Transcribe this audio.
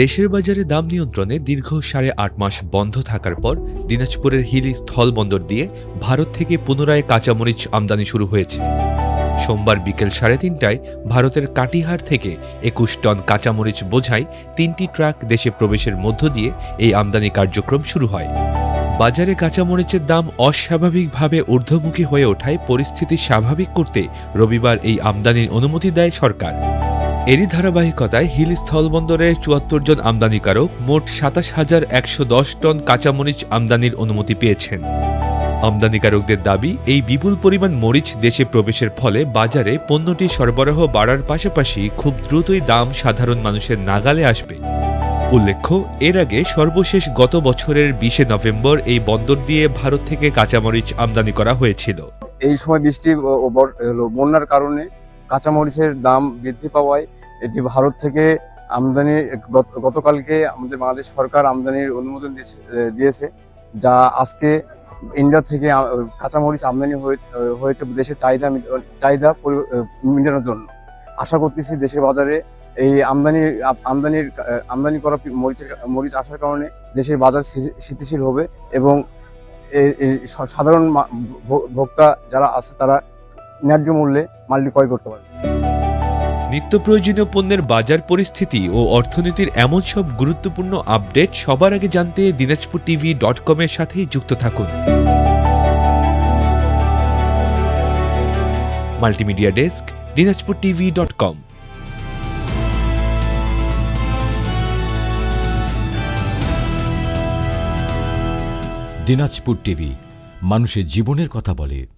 দেশের বাজারে দাম নিয়ন্ত্রণে দীর্ঘ 8.5 মাস বন্ধ থাকার পর দিনাজপুরের হিলি স্থলবন্দর দিয়ে ভারত থেকে পুনরায় কাঁচামরিচ আমদানি শুরু হয়েছে। সোমবার বিকেল 3:30টায় ভারতের কাটিহার থেকে 21 টন কাঁচামরিচ বোঝাই 3টি ট্রাক দেশে প্রবেশের মধ্য দিয়ে এই আমদানি কার্যক্রম শুরু হয়। বাজারে কাঁচামরিচের দাম অস্বাভাবিকভাবে ঊর্ধ্বমুখী হয়ে ওঠায় পরিস্থিতি স্বাভাবিক করতে রবিবার এই আমদানির অনুমতি দেয় সরকার। এরই ধারাবাহিকতায় হিল স্থলবন্দরের ৭৪ জন আমদানিকারক মোট ২৭,১১০ টন কাঁচামরিচ আমদানির অনুমতি পেয়েছেন। আমদানিকারকদের দাবি, এই বিপুল পরিমাণ মরিচ দেশে প্রবেশের ফলে বাজারে পণ্যটি সরবরাহ বাড়ার পাশাপাশি খুব দ্রুতই দাম সাধারণ মানুষের নাগালে আসবে। উল্লেখ্য, এর আগে সর্বশেষ গত বছরের ২০ নভেম্বর এই বন্দর দিয়ে ভারত থেকে কাঁচামরিচ আমদানি করা হয়েছিল। এই সময় বৃষ্টি ও বন্যার কারণে কাঁচামরিচের দাম বৃদ্ধি পাওয়ায় এটি ভারত থেকে আমদানি গতকালকে আমাদের বাংলাদেশ সরকার আমদানির অনুমোদন দিয়েছে, যা আজকে ইন্ডিয়া থেকে কাঁচামরিচ আমদানি হয়েছে দেশের চাহিদা মেটানোর জন্য। আশা করতেছি দেশের বাজারে এই আমদানি করা মরিচ আসার কারণে দেশের বাজার স্থিতিশীল হবে এবং সাধারণ ভোক্তা যারা আছে তারা ন্যায্য মূল্যে মালটি ক্রয় করতে পারবে। নিত্য প্রয়োজনীয় পণ্যের বাজার পরিস্থিতি ও অর্থনীতির এমন সব গুরুত্বপূর্ণ আপডেট সবার আগে জানতে dinajpurtv.com এর সাথেই যুক্ত থাকুন। Multimedia desk, dinajpurtv.com। Dinajpur TV, মানুষের জীবনের কথা বলে।